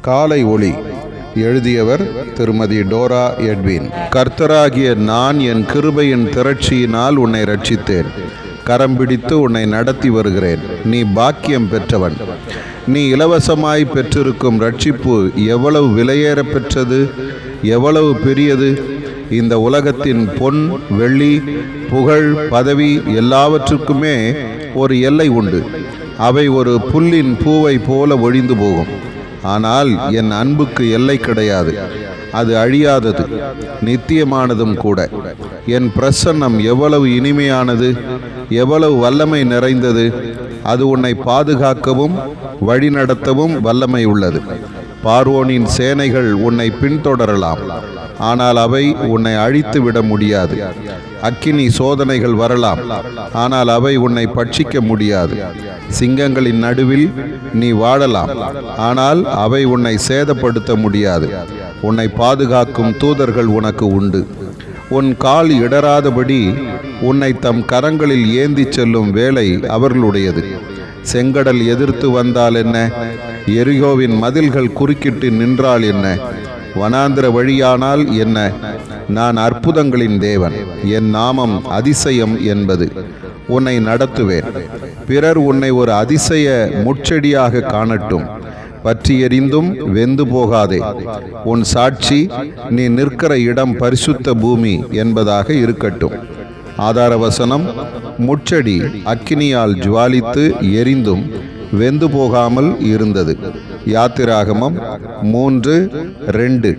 காலை ஒளி. எழுதியவர் திருமதி டோரா எட்வின். கர்த்தராகிய நான் என் கிருபையின் திரட்சியினால் உன்னை ரட்சித்தேன். கரம் பிடித்து உன்னை நடத்தி வருகிறேன். நீ பாக்கியம் பெற்றவன். நீ இலவசமாய் பெற்றிருக்கும் ரட்சிப்பு எவ்வளவு விலையேற பெற்றது, எவ்வளவு பெரியது. இந்த உலகத்தின் பொன், வெள்ளி, புகழ், பதவி எல்லாவற்றுக்குமே ஒரு எல்லை உண்டு. அவை ஒரு புல்லின் பூவை போல ஒழிந்து போகும். ஆனால் என் அன்புக்கு எல்லை கிடையாது. அது அழியாதது, நித்தியமானதும் கூட. என் பிரசன்னம் எவ்வளவு இனிமையானது, எவ்வளவு வல்லமை நிறைந்தது. அது உன்னை பாதுகாக்கவும் வழிநடத்தவும் வல்லமை உள்ளது. பார்வோனின் சேனைகள் உன்னை பின்தொடரலாம், ஆனால் அவை உன்னை அழித்து விட முடியாது. அக்கினி சோதனைகள் வரலாம், ஆனால் அவை உன்னை பட்சிக்க முடியாது. சிங்கங்களின் நடுவில் நீ வாழலாம், ஆனால் அவை உன்னை சேதப்படுத்த முடியாது. உன்னை பாதுகாக்கும் தூதர்கள் உனக்கு உண்டு. உன் கால் இடராதபடி உன்னை தம் கரங்களில் ஏந்தி செல்லும் வேலை அவர்களுடையது. செங்கடல் எதிர்த்து வந்தால் என்ன? எரிகோவின் மதில்கள் குறுக்கிட்டு நின்றால் என்ன? வனாந்திர வழியானால் என்ன? நான் அற்புதங்களின் தேவன். என் நாமம் அதிசயம் என்பது. உன்னை நடத்துவேன். பிறர் உன்னை ஒரு அதிசய முட்செடியாக காணட்டும். பற்றி எரிந்தும் வெந்து போகாதே. உன் சாட்சி நீ நிற்கிற இடம் பரிசுத்த பூமி என்பதாக இருக்கட்டும். ஆதார வசனம்: முட்செடி அக்கினியால் ஜுவாலித்து எரிந்தும் வெந்து போகாமல் இருந்தது. யாத்திராகமம் 3:2.